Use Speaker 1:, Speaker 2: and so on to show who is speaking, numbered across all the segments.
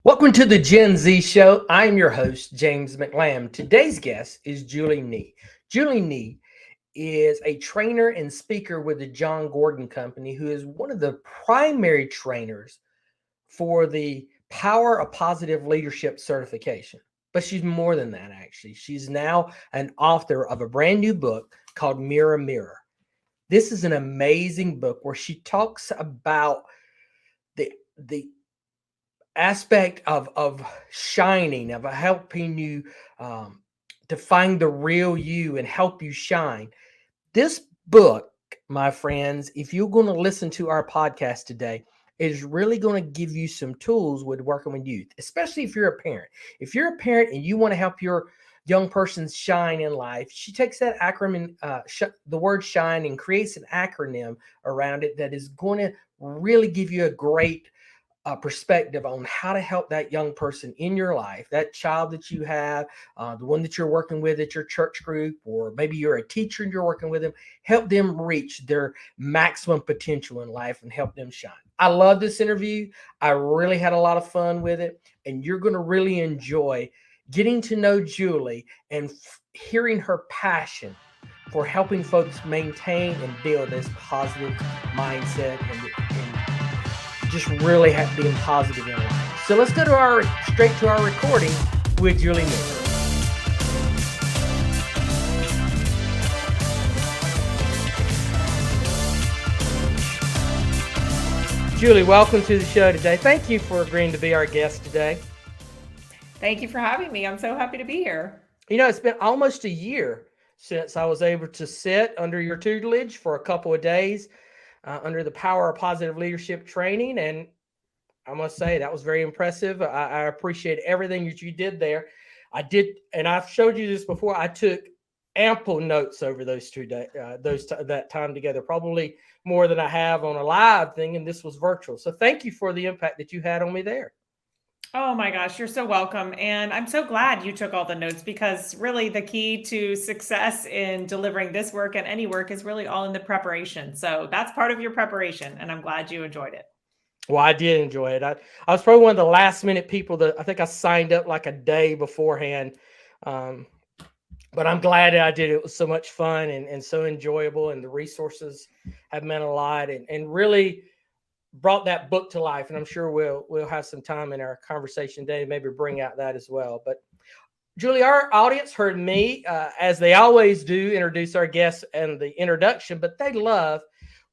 Speaker 1: Welcome to the Gen Z Show. I'm your host, James McLamb. Today's guest is Julie Nee. Julie Nee is a trainer and speaker with the John Gordon Company, who is one of the primary trainers for the Power of Positive Leadership certification. But she's more than that, actually. She's now an author of a brand new book called Mirror Mirror. This is an amazing book where she talks about the aspect of shining, of helping you to find the real you and help you shine. This book, my friends, if you're going to listen to our podcast today, is really going to give you some tools with working with youth, especially if you're a parent. If you're a parent and you want to help your young person shine in life, she takes that acronym, the word shine, and creates an acronym around it that is going to really give you a great perspective on how to help that young person in your life, that child that you have, the one that you're working with at your church group, or maybe you're a teacher and you're working with them, help them reach their maximum potential in life and help them shine. I love this interview. I really had a lot of fun with it, and you're going to really enjoy getting to know Julie and hearing her passion for helping folks maintain and build this positive mindset and just really being positive in life. So let's go straight to our recording with Julie Nee. Julie, welcome to the show today. Thank you for agreeing to be our guest today.
Speaker 2: Thank you for having me. I'm so happy to be here.
Speaker 1: You know, it's been almost a year since I was able to sit under your tutelage for a couple of days under the Power of Positive Leadership training. And I must say that was very impressive. I appreciate everything that you did there. I did, and I've showed you this before. I took ample notes over those 2 days, that time together, probably more than I have on a live thing. And this was virtual. So thank you for the impact that you had on me there.
Speaker 2: Oh my gosh, you're so welcome. And I'm so glad you took all the notes, because really the key to success in delivering this work and any work is really all in the preparation. So that's part of your preparation, and I'm glad you enjoyed it.
Speaker 1: Well, I did enjoy it. I was probably one of the last minute people that I think I signed up like a day beforehand. But I'm glad that I did. It was so much fun and so enjoyable, and the resources have meant a lot and really brought that book to life. And I'm sure we'll have some time in our conversation today to maybe bring out that as well. But Julie, our audience heard me, as they always do, introduce our guests and the introduction, but they love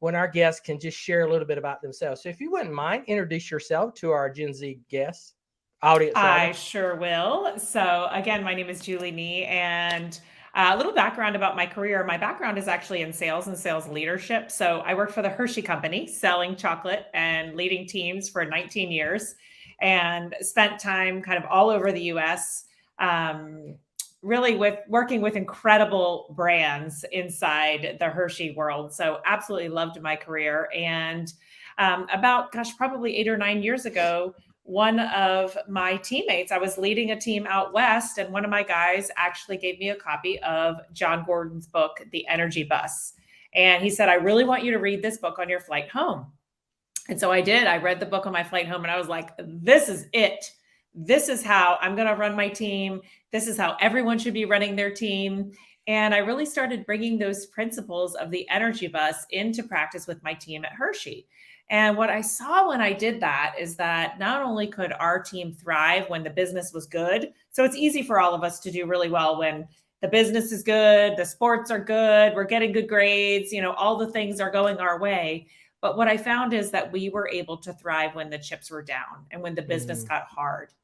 Speaker 1: when our guests can just share a little bit about themselves. So if you wouldn't mind, introduce yourself to our Gen Z guests, audience.
Speaker 2: I sure will. So again, my name is Julie Nee, and a little background about my career. My background is actually in sales and sales leadership. So I worked for the Hershey Company selling chocolate and leading teams for 19 years, and spent time kind of all over the US, really with working with incredible brands inside the Hershey world. So absolutely loved my career. And probably 8 or 9 years ago, one of my teammates, I was leading a team out west, and one of my guys actually gave me a copy of John Gordon's book, The Energy Bus. And he said, I really want you to read this book on your flight home. And so I did. I read the book on my flight home, and I was like, this is it. This is how I'm going to run my team. This is how everyone should be running their team. And I really started bringing those principles of the energy bus into practice with my team at Hershey. And what I saw when I did that is that not only could our team thrive when the business was good, so it's easy for all of us to do really well when the business is good, the sports are good, we're getting good grades, all the things are going our way. But what I found is that we were able to thrive when the chips were down and when the business got hard.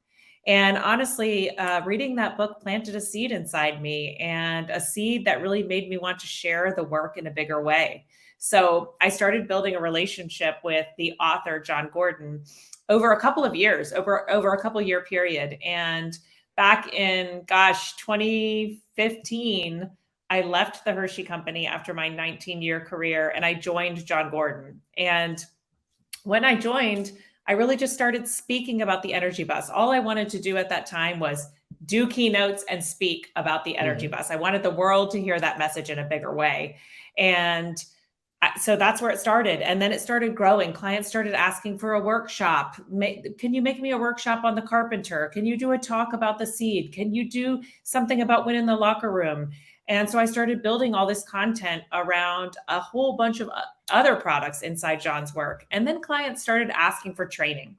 Speaker 2: And honestly, reading that book planted a seed inside me, and a seed that really made me want to share the work in a bigger way. So I started building a relationship with the author, John Gordon, over a couple of years, over a couple year period. And back in, 2015, I left the Hershey Company after my 19-year career, and I joined John Gordon. And when I joined, I really just started speaking about the energy bus. All I wanted to do at that time was do keynotes and speak about the energy bus. I wanted the world to hear that message in a bigger way. And So that's where it started. And then it started growing. Clients started asking for a workshop. Can you make me a workshop on the carpenter? Can you do a talk about the seed? Can you do something about winning the locker room? And so I started building all this content around a whole bunch of other products inside John's work. And then clients started asking for training.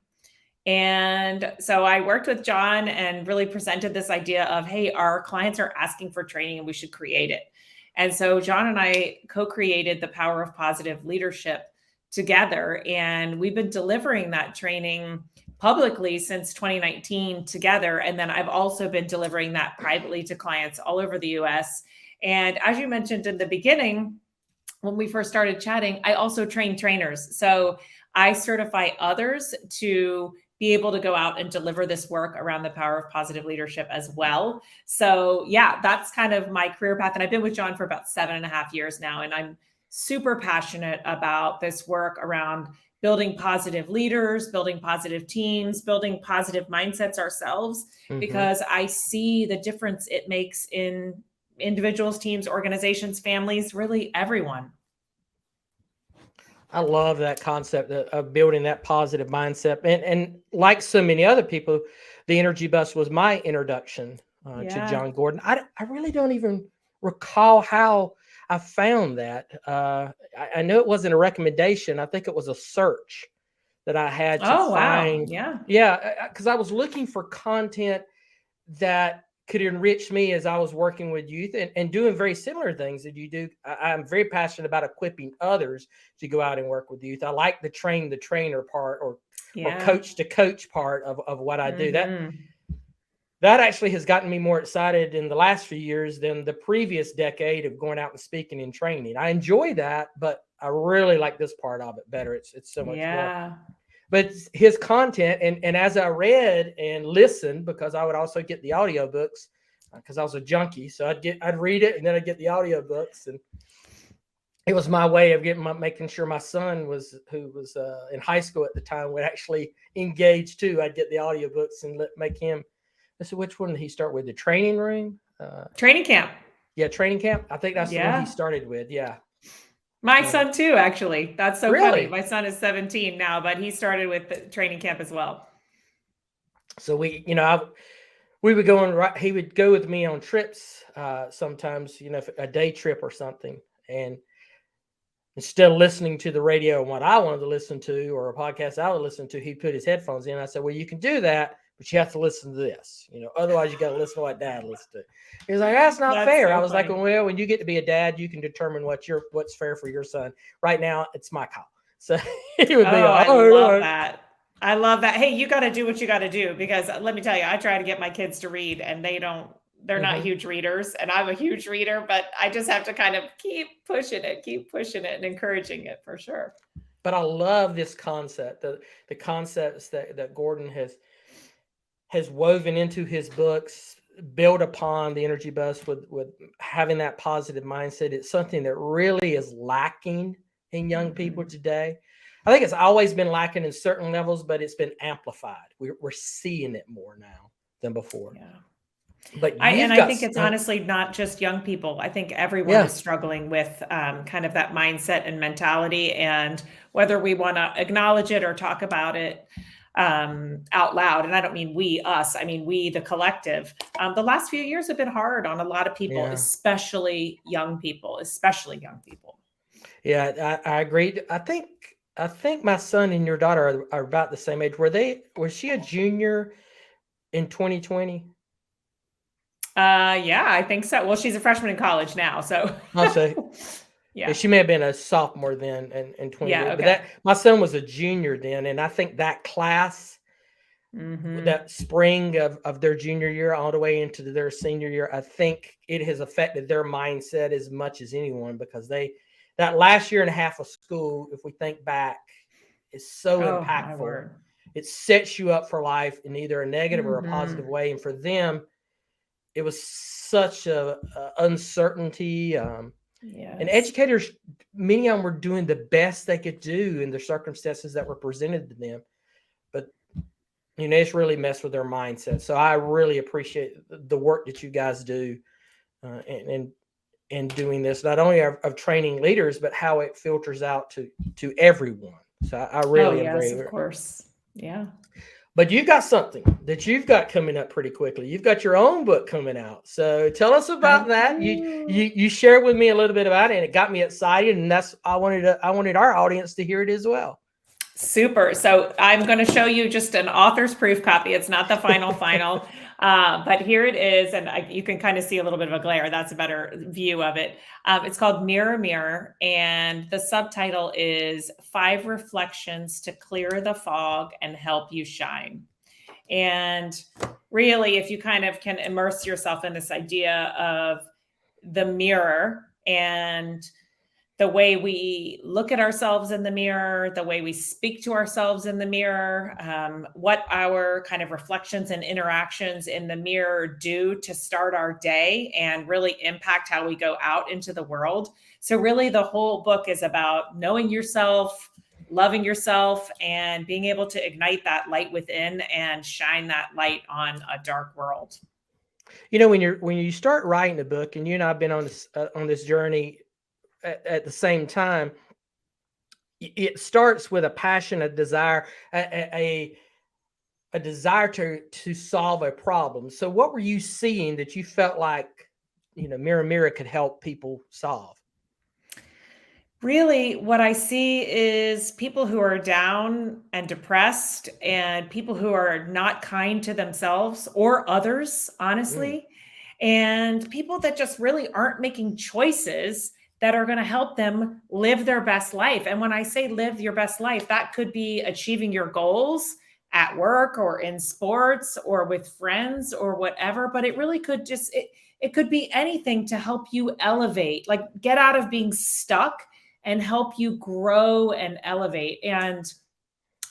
Speaker 2: And so I worked with John and really presented this idea of, hey, our clients are asking for training and we should create it. And so John and I co-created the Power of Positive Leadership together. And we've been delivering that training publicly since 2019 together. And then I've also been delivering that privately to clients all over the US. And as you mentioned in the beginning, when we first started chatting, I also train trainers. So I certify others to be able to go out and deliver this work around the power of positive leadership as well. So yeah, that's kind of my career path. And I've been with John for about 7.5 years now. And I'm super passionate about this work around building positive leaders, building positive teams, building positive mindsets ourselves, because I see the difference it makes in individuals, teams, organizations, families, really everyone.
Speaker 1: I love that concept of building that positive mindset. And like so many other people, the Energy Bus was my introduction to John Gordon. I really don't even recall how I found that. I know it wasn't a recommendation. I think it was a search that I had to find.
Speaker 2: Wow.
Speaker 1: Yeah, because I was looking for content that could enrich me as I was working with youth and doing very similar things that you do. I'm very passionate about equiping others to go out and work with youth. I like the train the trainer part or coach to coach part of what I do. That actually has gotten me more excited in the last few years than the previous decade of going out and speaking and training. I enjoy that, but I really like this part of it better. It's so much more. But his content, and as I read and listened, because I would also get the audiobooks because I was a junkie. So I'd read it and then I'd get the audiobooks. And it was my way of making sure my son who was in high school at the time would actually engage too. I'd get the audiobooks and make him. I said, which one did he start with? The training room?
Speaker 2: Training camp.
Speaker 1: Yeah, training camp. I think that's the one he started with. Yeah.
Speaker 2: My son too, actually. That's so
Speaker 1: really
Speaker 2: funny. My son is 17 now, but he started with the training camp as well.
Speaker 1: So we would go on. He would go with me on trips sometimes, a day trip or something. And instead of listening to the radio and what I wanted to listen to or a podcast I would listen to, he put his headphones in. I said, well, you can do that, but you have to listen to this. Otherwise you got to listen to what Dad listens to. He was like, that's not fair. So I was like, well, when you get to be a dad, you can determine what's fair for your son. Right now, it's my call. So he would be
Speaker 2: I love that. I love that. Hey, you got to do what you got to do, because let me tell you, I try to get my kids to read and they're not huge readers, and I'm a huge reader, but I just have to kind of keep pushing it and encouraging it for sure.
Speaker 1: But I love this concept, the concepts that Gordon has woven into his books, build upon the Energy Bus with having that positive mindset. It's something that really is lacking in young people today. I think it's always been lacking in certain levels, but it's been amplified. We're seeing it more now than before.
Speaker 2: Yeah.
Speaker 1: But
Speaker 2: I think it's honestly not just young people. I think everyone is struggling with kind of that mindset and mentality, and whether we want to acknowledge it or talk about it out loud. And I don't mean we, us, I mean we, the collective. The last few years have been hard on a lot of people, especially young people.
Speaker 1: Yeah, I agree. I think my son and your daughter are about the same age. Was she a junior in 2020?
Speaker 2: Yeah, I think so. Well, she's a freshman in college now, so
Speaker 1: I'll say. Yeah, she may have been a sophomore then in 20. Yeah, okay. But my son was a junior then, and I think that class, that spring of their junior year all the way into their senior year, I think it has affected their mindset as much as anyone, because that last year and a half of school, if we think back, is so impactful. It sets you up for life in either a negative or a positive way, and for them, it was such a uncertainty. And educators, many of them were doing the best they could do in the circumstances that were presented to them. But, it's really messed with their mindset. So I really appreciate the work that you guys do. And in doing this, not only of training leaders, but how it filters out to everyone. So I
Speaker 2: Oh,
Speaker 1: really am
Speaker 2: yes,
Speaker 1: very,
Speaker 2: of course. Yeah.
Speaker 1: but you've got something that you've got coming up pretty quickly. You've got your own book coming out. So tell us
Speaker 2: I
Speaker 1: about that.
Speaker 2: do.
Speaker 1: You shared with me a little bit about it, and it got me excited. And that's I wanted our audience to hear it as well.
Speaker 2: Super. So I'm going to show you just an author's proof copy. It's not the final, but here it is. And you can kind of see a little bit of a glare. That's a better view of it. It's called Mirror, Mirror. And the subtitle is 5 Reflections to Clear the Fog and Help You Shine. And really, if you kind of can immerse yourself in this idea of the mirror and the way we look at ourselves in the mirror, the way we speak to ourselves in the mirror, what our kind of reflections and interactions in the mirror do to start our day and really impact how we go out into the world. So really the whole book is about knowing yourself, loving yourself, and being able to ignite that light within and shine that light on a dark world.
Speaker 1: You know, when you start writing a book, and you and I've been on this journey at the same time, it starts with a passion, a desire, a desire to solve a problem. So what were you seeing that you felt like, Mirror Mirror could help people solve?
Speaker 2: Really, what I see is people who are down and depressed and people who are not kind to themselves or others,
Speaker 1: Mm.
Speaker 2: honestly, and people that just really aren't making choices that are going to help them live their best life. And when I say live your best life, that could be achieving your goals at work or in sports or with friends or whatever, but it really could it could be anything to help you elevate, like get out of being stuck and help you grow and elevate. And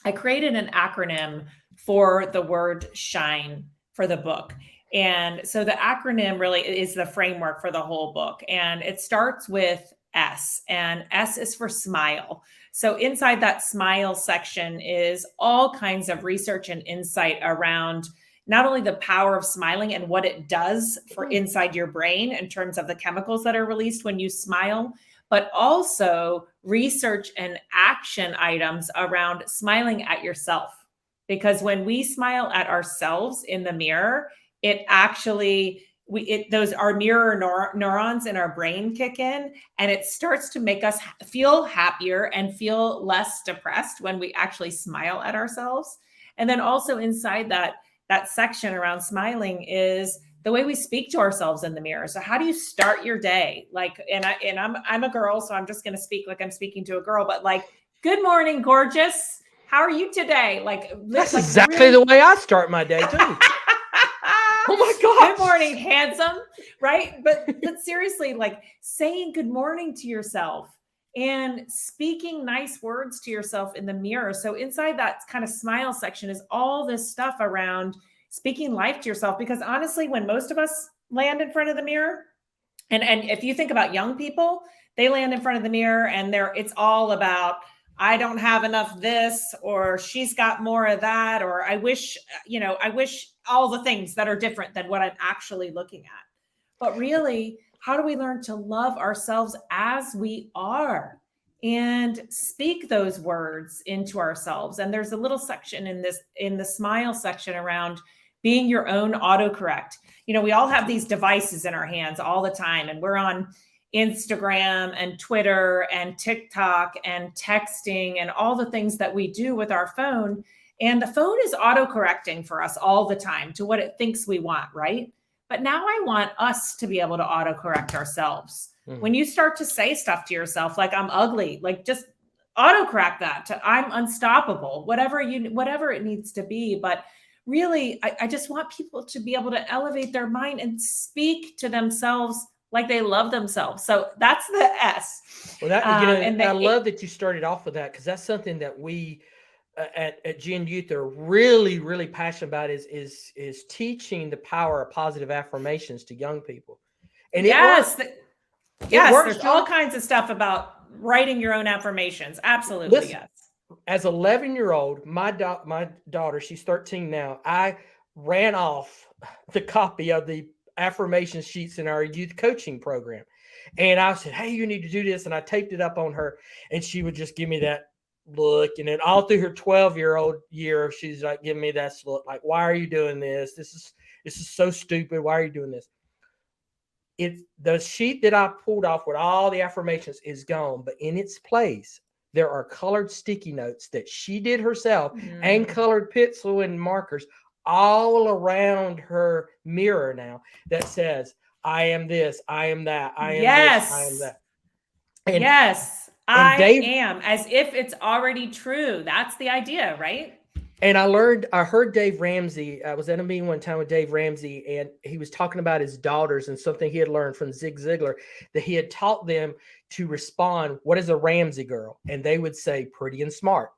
Speaker 2: I created an acronym for the word shine for the book. And so the acronym really is the framework for the whole book. And it starts with S, and S is for smile. So inside that smile section is all kinds of research and insight around not only the power of smiling and what it does for inside your brain in terms of the chemicals that are released when you smile, but also research and action items around smiling at yourself. Because when we smile at ourselves in the mirror, it actually, those our mirror neurons in our brain kick in, and it starts to make us feel happier and feel less depressed when we actually smile at ourselves. And then also inside that section around smiling is the way we speak to ourselves in the mirror. So how do you start your day? Like, I'm a girl, so I'm just going to speak like I'm speaking to a girl, but like, good morning, gorgeous. How are you today?
Speaker 1: That's
Speaker 2: like
Speaker 1: exactly
Speaker 2: really...
Speaker 1: the way I start my day too. Oh my God.
Speaker 2: Good morning, handsome. Right. But seriously, like saying good morning to yourself and speaking nice words to yourself in the mirror. So inside that kind of smile section is all this stuff around speaking life to yourself, because honestly, when most of us land in front of the mirror, and if you think about young people, they land in front of the mirror and it's all about, I don't have enough this, or she's got more of that, or I wish all the things that are different than what I'm actually looking at. But really, how do we learn to love ourselves as we are and speak those words into ourselves? And there's a little section in the smile section around being your own autocorrect. We all have these devices in our hands all the time, and we're on Instagram and Twitter and TikTok and texting and all the things that we do with our phone. And the phone is autocorrecting for us all the time to what it thinks we want, right? But now I want us to be able to autocorrect ourselves. Mm-hmm. When you start to say stuff to yourself, like I'm ugly, like just autocorrect that to I'm unstoppable, whatever it needs to be. But really, I just want people to be able to elevate their mind and speak to themselves like they love themselves. So that's the S.
Speaker 1: Well, I love that you started off with that, because that's something that we at Gen Youth are really, really passionate about is teaching the power of positive affirmations to young people. And
Speaker 2: yes,
Speaker 1: there's
Speaker 2: all kinds of stuff about writing your own affirmations. Absolutely. Listen, yes.
Speaker 1: As 11-year-old, my daughter, she's 13 now, I ran off the copy of the affirmation sheets in our youth coaching program. And I said, hey, you need to do this. And I taped it up on her, and she would just give me that look. And then all through her 12-year-old year, she's like giving me that look, like, why are you doing this? This is so stupid. Why are you doing this? The sheet that I pulled off with all the affirmations is gone, but in its place, there are colored sticky notes that she did herself and colored pencil and markers all around her mirror now that says, I am this, I am that, I am this, I am that.
Speaker 2: And, yes,
Speaker 1: and
Speaker 2: I am, as if it's already true. That's the idea, right?
Speaker 1: And I heard Dave Ramsey. I was at a meeting one time with Dave Ramsey, and he was talking about his daughters and something he had learned from Zig Ziglar, that he had taught them to respond, what is a Ramsey girl? And they would say pretty and smart.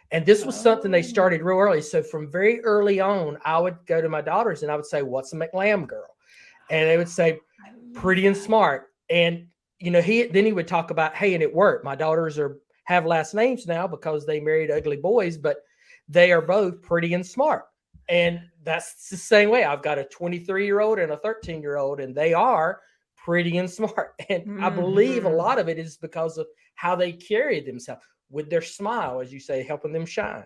Speaker 1: And this was something they started real early. So from very early on, I would go to my daughters and I would say, what's a McLamb girl? And they would say pretty and smart. And, you know, then he would talk about, hey, and it worked. My daughters have last names now because they married ugly boys, but they are both pretty and smart. And that's the same way. I've got a 23-year-old and a 13-year-old, and they are pretty and smart. And I believe a lot of it is because of how they carry themselves with their smile, as you say, helping them shine.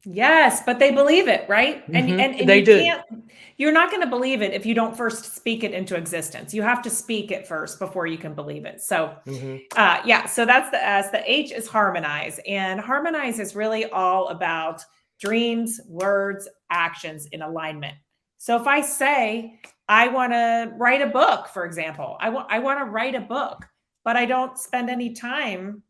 Speaker 2: Yes, but they believe it, right? And
Speaker 1: they do.
Speaker 2: You're not going to believe it if you don't first speak it into existence. You have to speak it first before you can believe it. So, yeah. So that's the S. The H is harmonize, and harmonize is really all about dreams, words, actions in alignment. So if I say I want to write a book, for example, I want to write a book, but I don't spend any time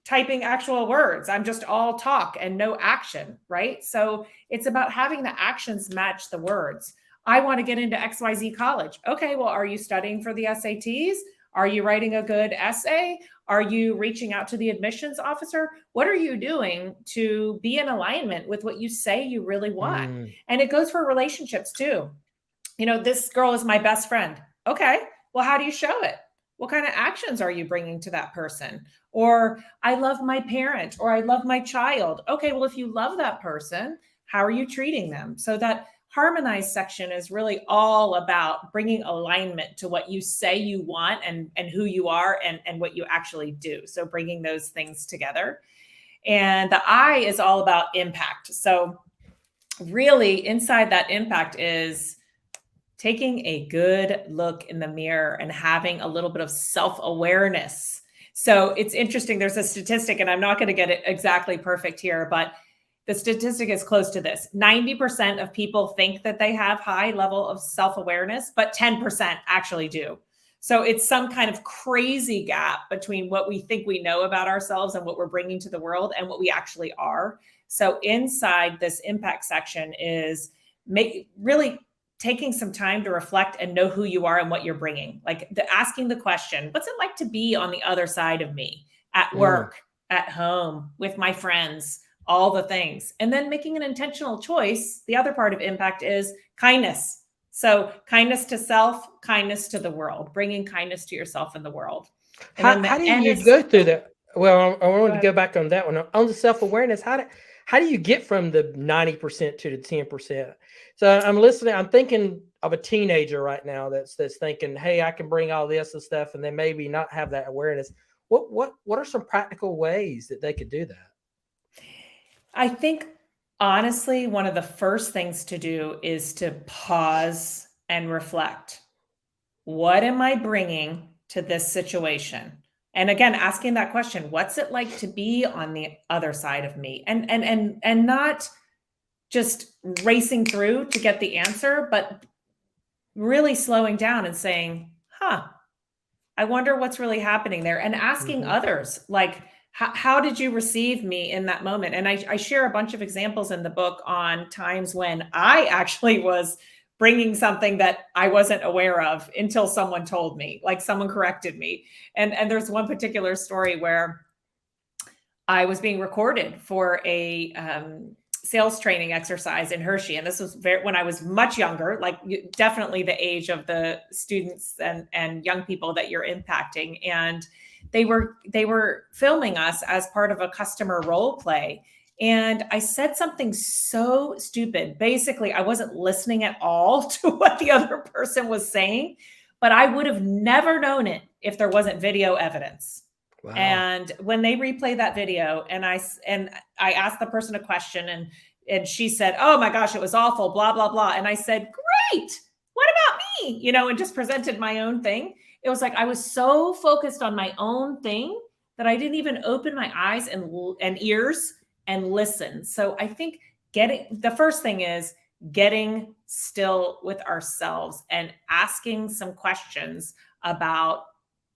Speaker 2: typing actual words. I'm just all talk and no action, right? So it's about having the actions match the words. I want to get into XYZ college. Okay, well, are you studying for the SATs? Are you writing a good essay? Are you reaching out to the admissions officer? What are you doing to be in alignment with what you say you really want? And it goes for relationships too. You know, this girl is my best friend. Okay, well, how do you show it? What kind of actions are you bringing to that person? Or I love my parent, or I love my child. Okay, well, if you love that person, how are you treating them? So that harmonized section is really all about bringing alignment to what you say you want and who you are and what you actually do. So bringing those things together. And the I is all about impact. So really inside that impact is taking a good look in the mirror and having a little bit of self-awareness. So it's interesting. There's a statistic, and I'm not going to get it exactly perfect here, but the statistic is close to this. 90% of people think that they have high level of self-awareness, but 10% actually do. So it's some kind of crazy gap between what we think we know about ourselves and what we're bringing to the world and what we actually are. So inside this impact section is really taking some time to reflect and know who you are and what you're bringing. Like asking the question, what's it like to be on the other side of me at work, at home, with my friends, all the things. And then making an intentional choice. The other part of impact is kindness. So kindness to self, kindness to the world, bringing kindness to yourself and the world. And
Speaker 1: how do you go through that? Well, I wanted to go back on that one. On the self-awareness, how do you get from the 90% to the 10%? So I'm listening. I'm thinking of a teenager right now that's thinking, hey, I can bring all this and stuff, and they maybe not have that awareness. What are some practical ways that they could do that?
Speaker 2: I think, honestly, one of the first things to do is to pause and reflect. What am I bringing to this situation? And again, asking that question, what's it like to be on the other side of me? And not just racing through to get the answer, but really slowing down and saying, I wonder what's really happening there. And asking others, like, how did you receive me in that moment? And I share a bunch of examples in the book on times when I actually was bringing something that I wasn't aware of until someone told me, like someone corrected me. And there's one particular story where I was being recorded for a sales training exercise in Hershey. And this was when I was much younger, like definitely the age of the students and young people that you're impacting. And they were filming us as part of a customer role play. And I said something so stupid. Basically, I wasn't listening at all to what the other person was saying, but I would have never known it if there wasn't video evidence.
Speaker 1: Wow.
Speaker 2: And when they replay that video and I asked the person a question and she said, oh my gosh, it was awful, blah, blah, blah. And I said, great. What about me? And just presented my own thing. It was like, I was so focused on my own thing that I didn't even open my eyes and ears and listen. So I think the first thing is getting still with ourselves and asking some questions about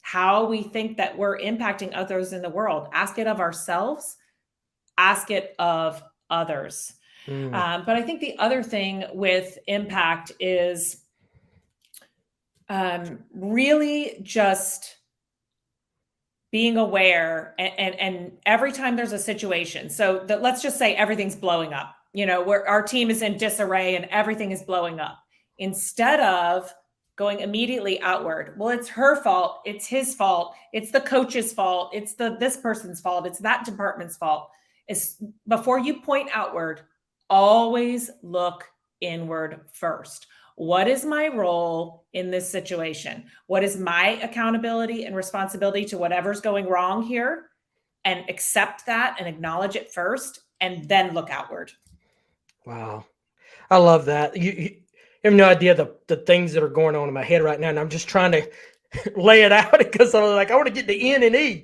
Speaker 2: how we think that we're impacting others in the world. Ask it of ourselves, ask it of others. But I think the other thing with impact is really just being aware and every time there's a situation. So let's just say everything's blowing up, where our team is in disarray and everything is blowing up. Instead of going immediately outward. Well, it's her fault. It's his fault. It's the coach's fault. It's this person's fault. It's that department's fault. Before you point outward, always look inward first. What is my role in this situation? What is my accountability and responsibility to whatever's going wrong here? And accept that and acknowledge it first, and then look outward.
Speaker 1: Wow. I love that. You have no idea the things that are going on in my head right now. And I'm just trying to lay it out because I'm like, I want to get the N and E.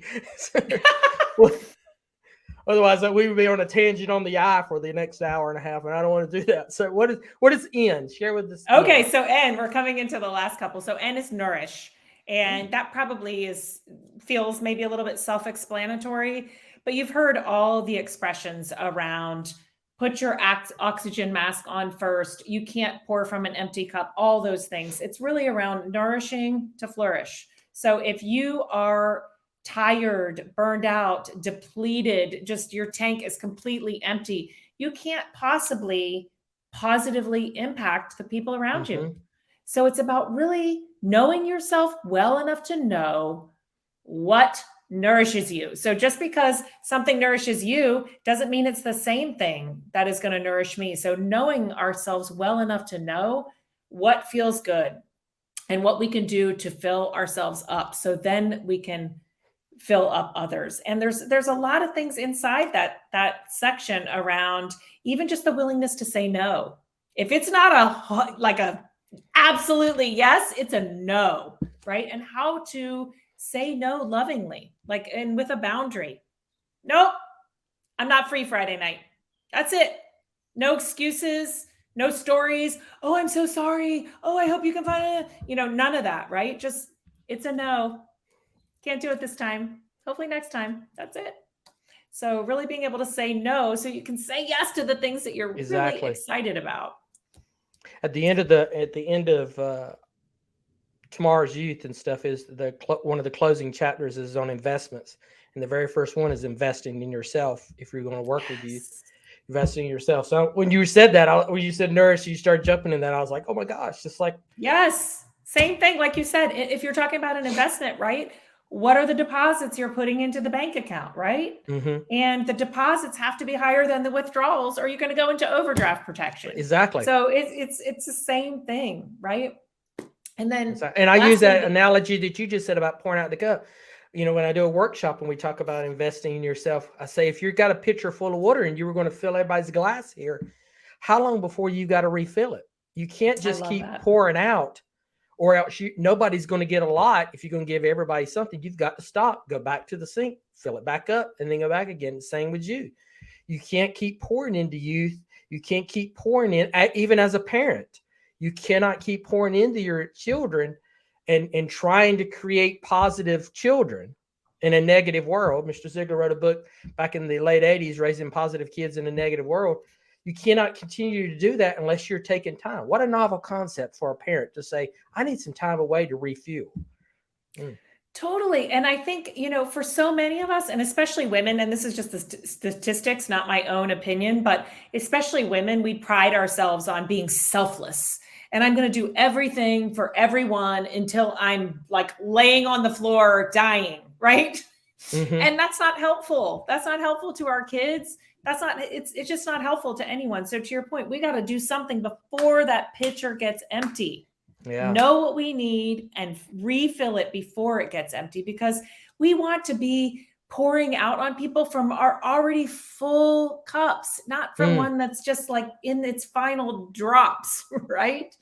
Speaker 1: Otherwise, we would be on a tangent on the I for the next hour and a half, and I don't want to do that. So what is N? Share with us.
Speaker 2: Okay, so N, we're coming into the last couple. So N is nourish. And that probably feels maybe a little bit self-explanatory, but you've heard all the expressions around put your oxygen mask on first. You can't pour from an empty cup, all those things. It's really around nourishing to flourish. So if you are tired, burned out, depleted, just your tank is completely empty, you can't possibly positively impact the people around you. So it's about really knowing yourself well enough to know what nourishes you. So just because something nourishes you doesn't mean it's the same thing that is going to nourish me. So knowing ourselves well enough to know what feels good and what we can do to fill ourselves up. So then we can fill up others. And there's a lot of things inside that section around even just the willingness to say no. If it's not a absolutely yes, it's a no, right? And how to say no lovingly, and with a boundary. Nope, I'm not free Friday night. That's it. No excuses, no stories. Oh, I'm so sorry. Oh, I hope you can find it. None of that, right? Just, it's a no. Can't do it this time. Hopefully next time. That's it. So really being able to say no so you can say yes to the things that you're really excited about.
Speaker 1: At the end of Tomorrow's Youth and stuff is one of the closing chapters is on investments, and the very first one is investing in yourself. If you're going to work with youth, investing in yourself. So when you said that, when you said nourish, you started jumping in that. I was like, oh my gosh, just like
Speaker 2: yes, same thing. Like you said, if you're talking about an investment, right? What are the deposits you're putting into the bank account, right? And the deposits have to be higher than the withdrawals, or you're going to go into overdraft protection.
Speaker 1: Exactly.
Speaker 2: So it's the same thing, right? And then,
Speaker 1: and I use that analogy that you just said about pouring out the cup. When I do a workshop and we talk about investing in yourself, I say, if you've got a pitcher full of water and you were going to fill everybody's glass here, how long before you got to refill it? You can't just keep pouring out, or else nobody's going to get a lot. If you're going to give everybody something, you've got to stop, go back to the sink, fill it back up, and then go back again. Same with you. You can't keep pouring into youth. You can't keep pouring in, even as a parent. You cannot keep pouring into your children and trying to create positive children in a negative world. Mr. Ziegler wrote a book back in the late 80s, Raising Positive Kids in a Negative World. You cannot continue to do that unless you're taking time. What a novel concept for a parent to say, I need some time away to refuel.
Speaker 2: Totally. And I think, for so many of us, and especially women, and this is just the statistics, not my own opinion, but especially women, we pride ourselves on being selfless. And I'm going to do everything for everyone until I'm laying on the floor dying, right? And that's not helpful. That's not helpful to our kids. It's just not helpful to anyone. So to your point, we got to do something before that pitcher gets empty.
Speaker 1: Yeah.
Speaker 2: know what we need and refill it before it gets empty, because we want to be pouring out on people from our already full cups, not from
Speaker 1: Mm,
Speaker 2: one that's just like in its final drops, right?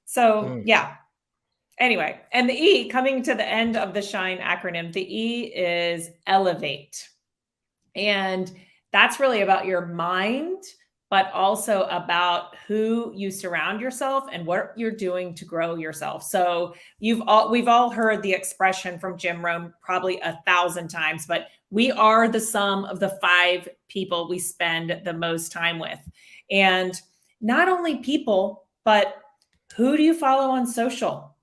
Speaker 2: So,
Speaker 1: mm,
Speaker 2: yeah. Anyway, and the E, coming to the end of the SHINE acronym, the E is elevate. And that's really about your mind, but also about who you surround yourself and what you're doing to grow yourself. So we've all heard the expression from Jim Rohn probably 1,000 times, but we are the sum of the 5 people we spend the most time with. And not only people, but who do you follow on social?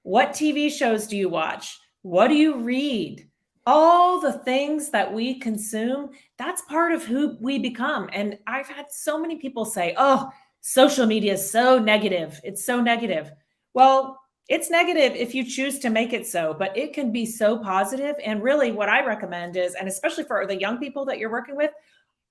Speaker 2: What TV shows do you watch? What do you read? All the things that we consume, that's part of who we become. And I've had so many people say, oh, social media is so negative. It's so negative. Well, it's negative if you choose to make it so, but it can be so positive. And really, what I recommend is, and especially for the young people that you're working with,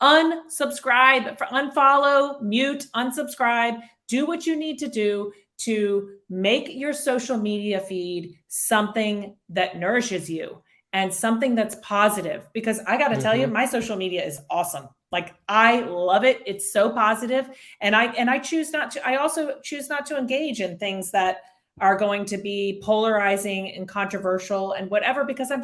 Speaker 2: unsubscribe, unfollow, mute, unsubscribe, do what you need to do to make your social media feed something that nourishes you and something that's positive. Because I got to tell you,
Speaker 1: mm-hmm.
Speaker 2: my social media is awesome. Like, I love it. It's so positive. And I choose not to, I also choose not to engage in things that are going to be polarizing and controversial and whatever, because I'm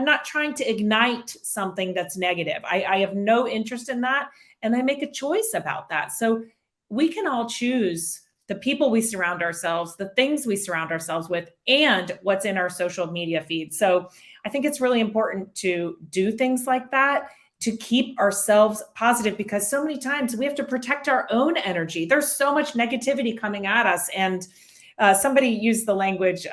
Speaker 2: not trying to ignite something that's negative. I have no interest in that. And I make a choice about that. So we can all choose the people we surround ourselves, the things we surround ourselves with, and what's in our social media feed. So I think it's really important to do things like that to keep ourselves positive, because so many times we have to protect our own energy. There's so much negativity coming at us. And somebody used the language,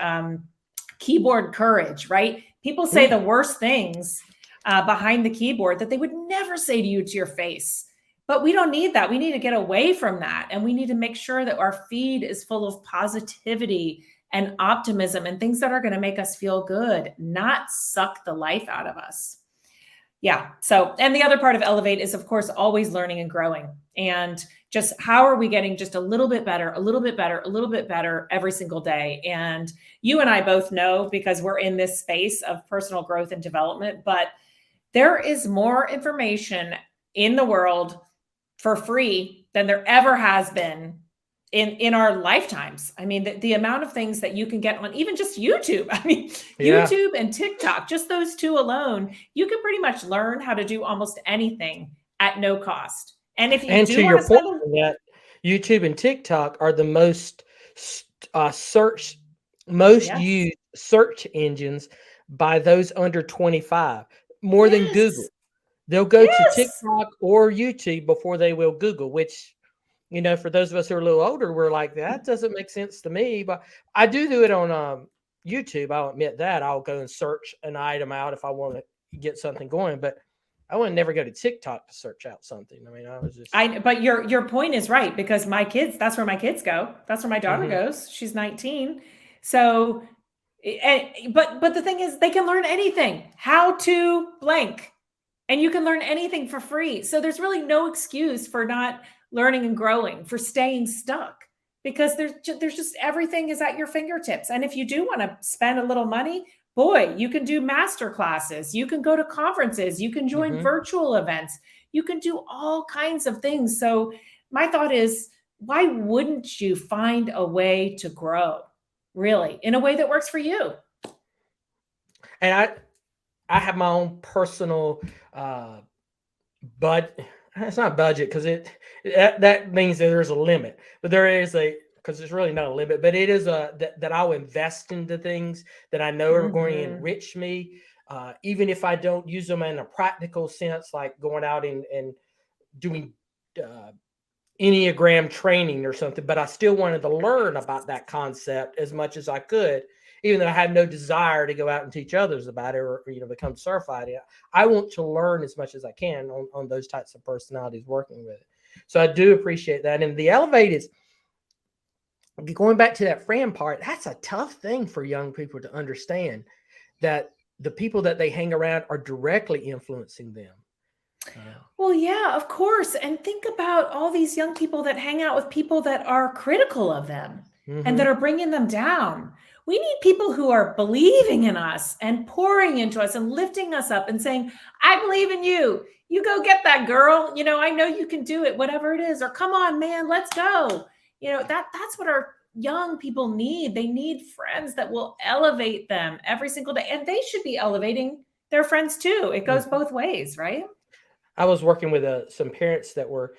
Speaker 2: keyboard courage, right? People say
Speaker 1: Mm,
Speaker 2: the worst things behind the keyboard that they would never say to you to your face. But we don't need that. We need to get away from that. And we need to make sure that our feed is full of positivity and optimism and things that are going to make us feel good, not suck the life out of us. Yeah. So, and the other part of Elevate is, of course, always learning and growing. And just how are we getting just a little bit better, a little bit better, a little bit better every single day? And you and I both know, because we're in this space of personal growth and development, but there is more information in the world for free than there ever has been in our lifetimes. I mean, the amount of things that you can get on even just YouTube. I mean,
Speaker 1: yeah.
Speaker 2: YouTube and TikTok, just those two alone, you can pretty much learn how to do almost anything at no cost. And if you
Speaker 1: And to
Speaker 2: do want
Speaker 1: your
Speaker 2: to
Speaker 1: point,
Speaker 2: spend a,
Speaker 1: on that YouTube and TikTok are the most search, most
Speaker 2: yes,
Speaker 1: used search engines by those under 25, more than Google.
Speaker 2: yes,
Speaker 1: They'll go to
Speaker 2: yes,
Speaker 1: TikTok or YouTube before they will Google, which, for those of us who are a little older, we're like, that doesn't make sense to me. But I do it on YouTube. I'll admit that. I'll go and search an item out if I want to get something going. But I would never go to TikTok to search out something. I mean, I was just,
Speaker 2: but your point is right, because my kids, that's where my kids go. That's where my daughter
Speaker 1: mhm.
Speaker 2: goes. She's 19. So but the thing is, they can learn anything. How to blank. And you can learn anything for free. So there's really no excuse for not learning and growing, for staying stuck, because there's just everything is at your fingertips. And if you do want to spend a little money, boy, you can do master classes, you can go to conferences, you can join
Speaker 1: Mhm.
Speaker 2: virtual events, you can do all kinds of things. So my thought is, why wouldn't you find a way to grow, really, in a way that works for you?
Speaker 1: And I have my own personal uh but it's not budget because that means that there's a limit, but there is a because there's really not a limit, but it is a that I'll invest into things that I know are going to
Speaker 2: Mm-hmm.
Speaker 1: enrich me, even if I don't use them in a practical sense, like going out and doing uh, Enneagram training or something, but I still wanted to learn about that concept as much as I could, even though I had no desire to go out and teach others about it or become certified. I want to learn as much as I can on those types of personalities working with it. So I do appreciate that. And the elevate is going back to that friend part. That's a tough thing for young people to understand, that the people that they hang around are directly influencing them. Uh,
Speaker 2: Well, yeah, of course. And think about all these young people that hang out with people that are critical of them. and that are bringing them down. We need people who are believing in us and pouring into us and lifting us up and saying, I believe in you. You go get that, girl. I know you can do it, whatever it is. Or come on, man, let's go. That's what our young people need. They need friends that will elevate them every single day. And they should be elevating their friends too. It goes both ways, right?
Speaker 1: I was working with some parents that were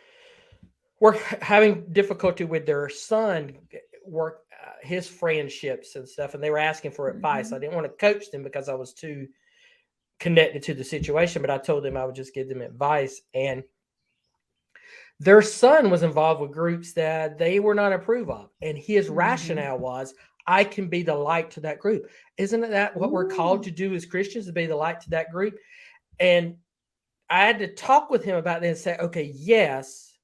Speaker 1: having difficulty with their son work his friendships and stuff, and they were asking for advice. I didn't want to coach them because I was too connected to the situation, but I told them I would just give them advice. And their son was involved with groups that they were not approve of, and his rationale was, I can be the light to that group. Isn't that what we're called to do as Christians, to be the light to that group? And I had to talk with him about that and say, okay, yes,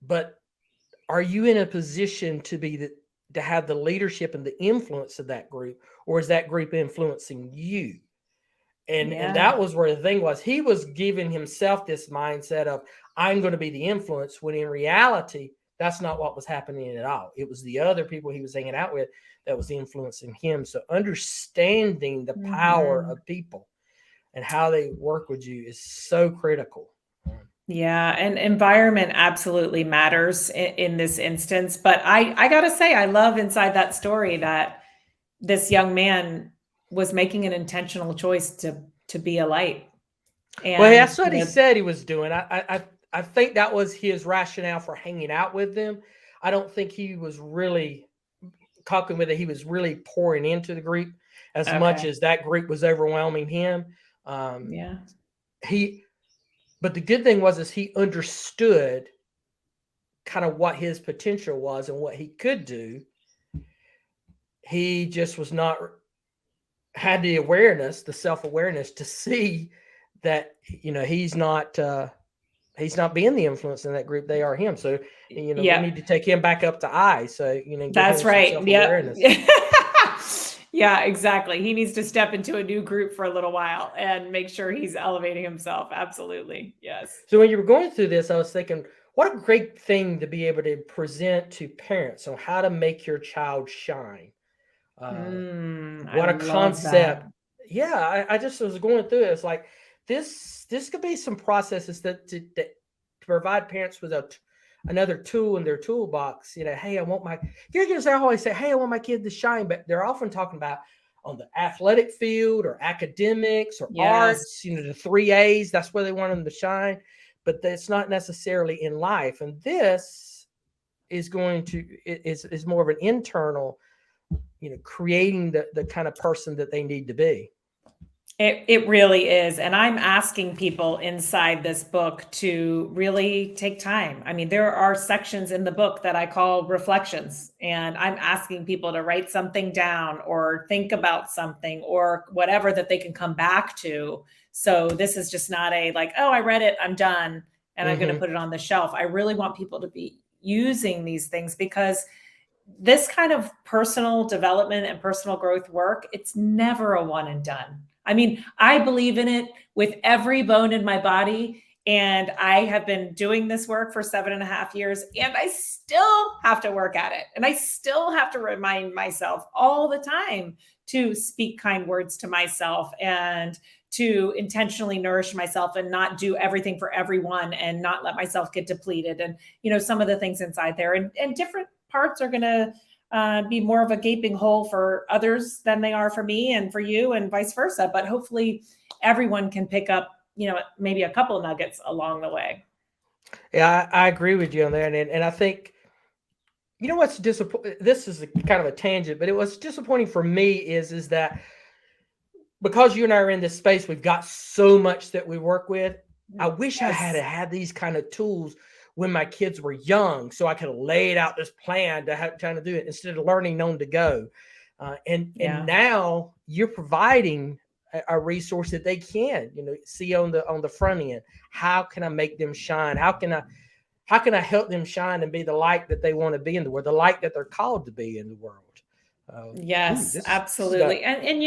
Speaker 1: but are you in a position to have the leadership and the influence of that group, or is that group influencing you? And that was where the thing was. He was giving himself this mindset of, I'm going to be the influence, when in reality, that's not what was happening at all. It was the other people he was hanging out with that was influencing him. So understanding the power of people and how they work with you is so critical.
Speaker 2: Yeah, and environment absolutely matters in this instance. But I got to say, I love inside that story that this young man was making an intentional choice to be a light.
Speaker 1: And well, that's what he said he was doing. I think that was his rationale for hanging out with them. I don't think he was really talking with it. He was really pouring into the group as much as that group was overwhelming him. But the good thing was he understood kind of what his potential was and what he could do. He just was not had the awareness, the self-awareness to see that, he's not being the influence in that group. They are him. So, we need to take him back up to I. So,
Speaker 2: that's right. Yeah. Yeah, exactly. He needs to step into a new group for a little while and make sure he's elevating himself. Absolutely. Yes.
Speaker 1: So when you were going through this, I was thinking, what a great thing to be able to present to parents on how to make your child shine. What a concept. Yeah, I just was going through it. It's like, this could be some processes that to provide parents with another tool in their toolbox. Hey, I want my, I always say, hey, I want my kid to shine, but they're often talking about on the athletic field or academics or arts, the 3 A's, that's where they want them to shine, but that's not necessarily in life. And this is is more of an internal, creating the kind of person that they need to be.
Speaker 2: It really is. And I'm asking people inside this book to really take time. I mean, there are sections in the book that I call reflections, and I'm asking people to write something down or think about something or whatever that they can come back to. So this is just not a like, oh, I read it, I'm done, and I'm going to put it on the shelf. I really want people to be using these things, because this kind of personal development and personal growth work, it's never a one and done. I mean, I believe in it with every bone in my body. And I have been doing this work for 7.5 years, and I still have to work at it. And I still have to remind myself all the time to speak kind words to myself and to intentionally nourish myself and not do everything for everyone and not let myself get depleted. And, some of the things inside there and different parts are going to be more of a gaping hole for others than they are for me and for you, and vice versa. But hopefully everyone can pick up, maybe a couple of nuggets along the way.
Speaker 1: Yeah, I agree with you on that. And I think, what's disappointing, this is kind of a tangent, but what's disappointing for me is that because you and I are in this space, we've got so much that we work with. I wish I had these kind of tools when my kids were young, so I could have laid out this plan trying to do it instead of learning on the go. And now you're providing a resource that they can, see on the front end. How can I make them shine? How can I help them shine and be the light that they want to be in the world, the light that they're called to be in the world?
Speaker 2: Yes, absolutely. And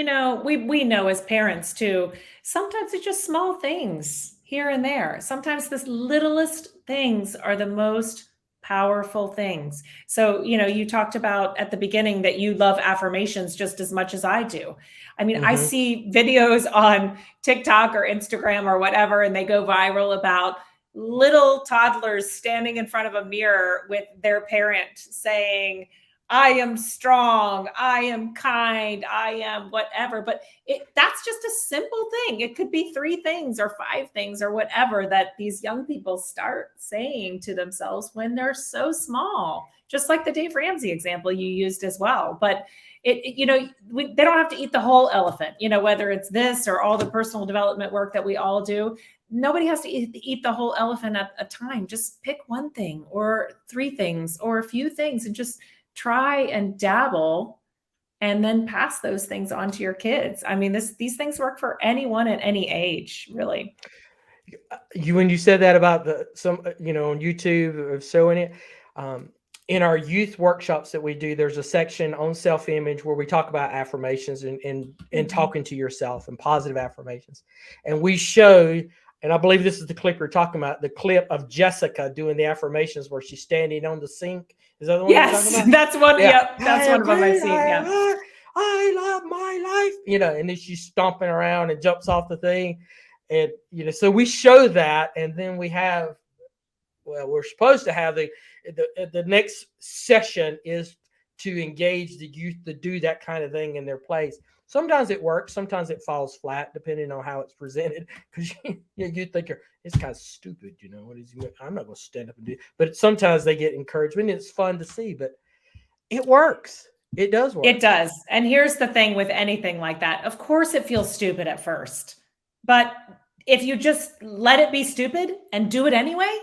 Speaker 2: we know as parents too, sometimes it's just small things here and there. Sometimes the littlest things are the most powerful things. So, you talked about at the beginning that you love affirmations just as much as I do. I mean, I see videos on TikTok or Instagram or whatever, and they go viral about little toddlers standing in front of a mirror with their parent saying, I am strong, I am kind, I am whatever. But that's just a simple thing. It could be 3 things or 5 things or whatever that these young people start saying to themselves when they're so small, just like the Dave Ramsey example you used as well. But they don't have to eat the whole elephant, whether it's this or all the personal development work that we all do. Nobody has to eat the whole elephant at a time. Just pick one thing or 3 things or a few things and just try and dabble and then pass those things on to your kids. I mean, these things work for anyone at any age, really.
Speaker 1: When you said that about on YouTube of showing it, in our youth workshops that we do, there's a section on self-image where we talk about affirmations and talking to yourself and positive affirmations. And we show, and I believe this is the clip you're talking about, the clip of Jessica doing the affirmations where she's standing on the sink. Is that the one you're talking about?
Speaker 2: That's one. Yeah. Yep, that's one of them I've seen. Yeah.
Speaker 1: I love my life, and then she's stomping around and jumps off the thing. And, so we show that, and then we have, we're supposed to have the next session is to engage the youth to do that kind of thing in their place. Sometimes it works. Sometimes it falls flat, depending on how it's presented. Because you think it's kind of stupid, I'm not going to stand up and do it. But sometimes they get encouragement. It's fun to see, but it works. It does work.
Speaker 2: It does. And here's the thing with anything like that. Of course, it feels stupid at first. But if you just let it be stupid and do it anyway,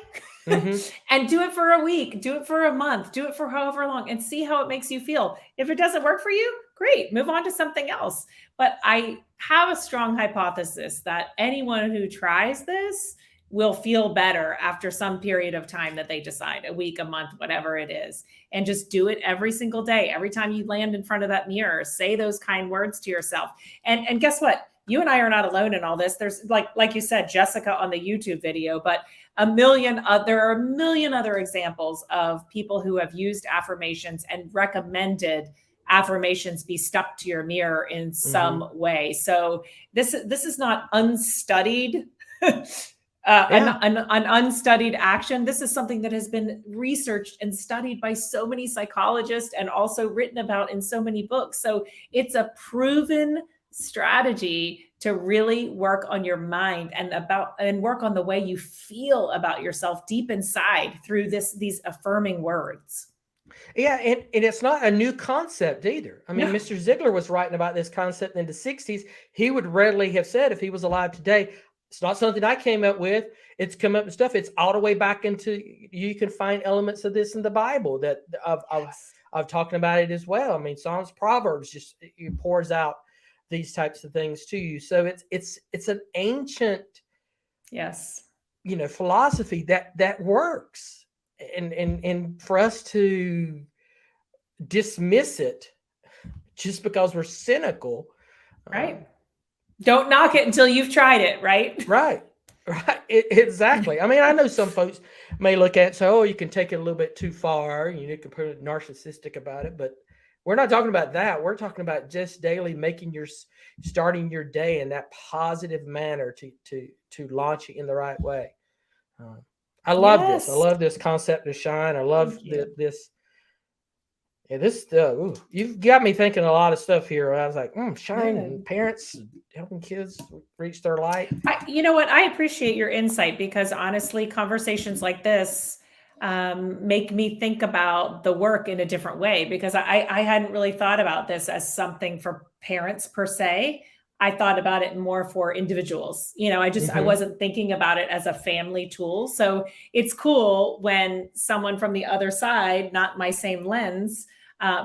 Speaker 2: and do it for a week, do it for a month, do it for however long, and see how it makes you feel. If it doesn't work for you, great, move on to something else. But I have a strong hypothesis that anyone who tries this will feel better after some period of time that they decide, a week, a month, whatever it is, and just do it every single day. Every time you land in front of that mirror, say those kind words to yourself. And guess what? You and I are not alone in all this. There's like you said, Jessica on the YouTube video, but there are a million other examples of people who have used affirmations and recommended affirmations be stuck to your mirror in some way. So this is not unstudied, an unstudied action. This is something that has been researched and studied by so many psychologists and also written about in so many books. So it's a proven strategy to really work on your mind and work on the way you feel about yourself deep inside through these affirming words.
Speaker 1: Yeah, and it's not a new concept either. I mean, Mr. Ziegler was writing about this concept in the 60s. He would readily have said, if he was alive today, it's not something I came up with. It's come up with stuff. It's all the way back into, you can find elements of this in the Bible that of talking about it as well. I mean, Psalms, Proverbs, just it pours out these types of things to you. So it's an ancient, philosophy that works, and for us to dismiss it just because we're cynical,
Speaker 2: right? Don't knock it until you've tried it, right?
Speaker 1: Right. Exactly. I mean, I know some folks may look at it, so you can take it a little bit too far. You can put narcissistic about it, but we're not talking about that. We're talking about just daily starting your day in that positive manner to launch it in the right way. I love this. I love this concept of shine. I love this. Yeah, this you've got me thinking a lot of stuff here. I was like, shine, and parents helping kids reach their light.
Speaker 2: You know what? I appreciate your insight, because honestly, conversations like this make me think about the work in a different way, because I hadn't really thought about this as something for parents per se. I thought about it more for individuals. I wasn't thinking about it as a family tool. So it's cool when someone from the other side, not my same lens,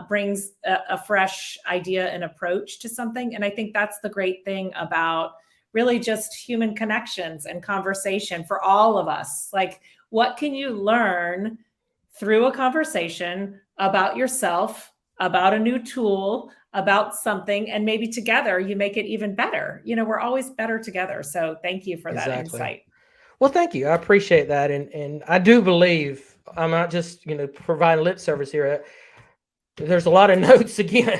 Speaker 2: brings a fresh idea and approach to something. And I think that's the great thing about really just human connections and conversation for all of us. Like, what can you learn through a conversation about yourself, about a new tool, about something, and maybe together you make it even better. We're always better together. So thank you for that insight.
Speaker 1: Well, thank you. I appreciate that. And I do believe I'm not just, providing lip service here. There's a lot of notes again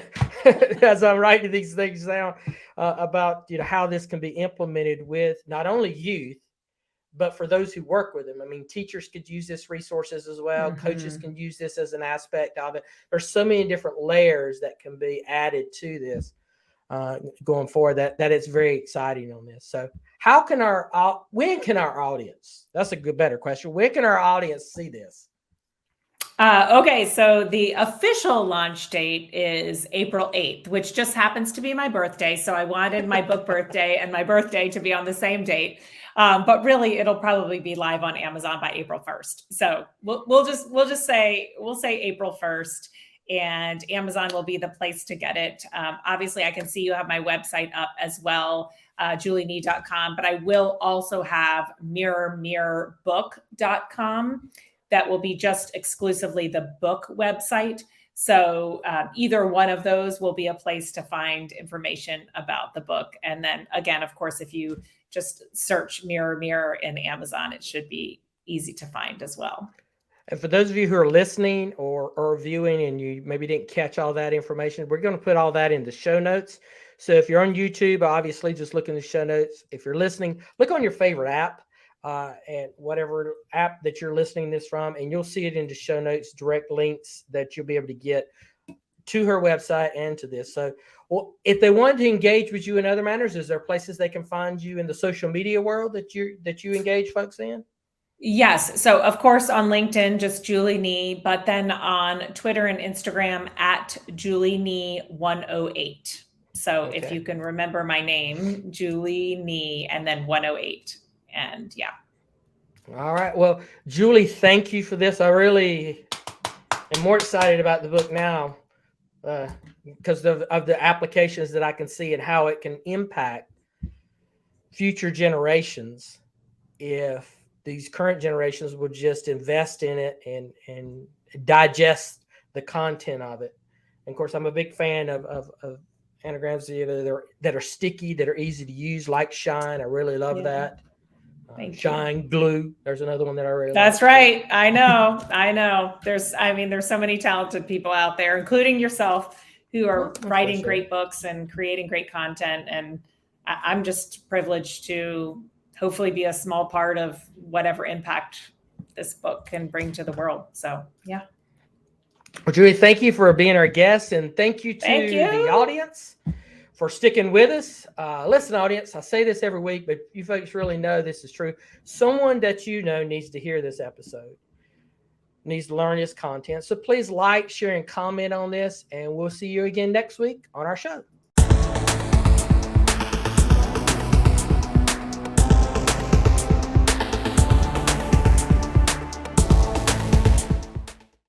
Speaker 1: as I'm writing these things down about, how this can be implemented with not only youth, but for those who work with them. I mean, teachers could use this resources as well. Coaches can use this as an aspect of it. There's so many different layers that can be added to this going forward that it's very exciting on this. So when can our audience, that's a better question. When can our audience see this?
Speaker 2: Okay, so the official launch date is April 8th, which just happens to be my birthday. So I wanted my book birthday and my birthday to be on the same date. But really, it'll probably be live on Amazon by April 1st. So we'll say April 1st, and Amazon will be the place to get it. Obviously, I can see you have my website up as well, julienee.com, but I will also have mirrorbook.com. That will be just exclusively the book website. So either one of those will be a place to find information about the book. And then again, of course, if you just search Mirror in Amazon, it should be easy to find as well.
Speaker 1: And for those of you who are listening or viewing and you maybe didn't catch all that information, we're going to put all that in the show notes. So if you're on YouTube, obviously just look in the show notes. If you're listening, look on your favorite app. And whatever app that you're listening this from, and you'll see it in the show notes, direct links that you'll be able to get to her website and to this. So, well, if they want to engage with you in other manners, is there places they can find you in the social media world that you engage folks in?
Speaker 2: Yes. So of course on LinkedIn, just Julie Nee, but then on Twitter and Instagram at Julie Nee 108. So
Speaker 1: Okay.
Speaker 2: If you can remember my name, Julie Nee, and then 108. And yeah.
Speaker 1: All right. Well, Julie, thank you for this. I really am more excited about the book now because of the applications that I can see and how it can impact future generations if these current generations would just invest in it and digest the content of it. And of course, I'm a big fan of anagrams that are sticky, that are easy to use, like Shine. I really love that. Shine Glue. There's another one that I really
Speaker 2: That's
Speaker 1: like.
Speaker 2: right. I know. There's so many talented people out there, including yourself, who are writing great books and creating great content. And I'm just privileged to hopefully be a small part of whatever impact this book can bring to the world. So, yeah.
Speaker 1: Well, Julie, thank you for being our guest, and thank you to the audience for sticking with us. Listen, audience, I say this every week, but you folks really know this is true. Someone that you know needs to hear this episode, needs to learn this content. So please like, share, and comment on this, and we'll see you again next week on our show.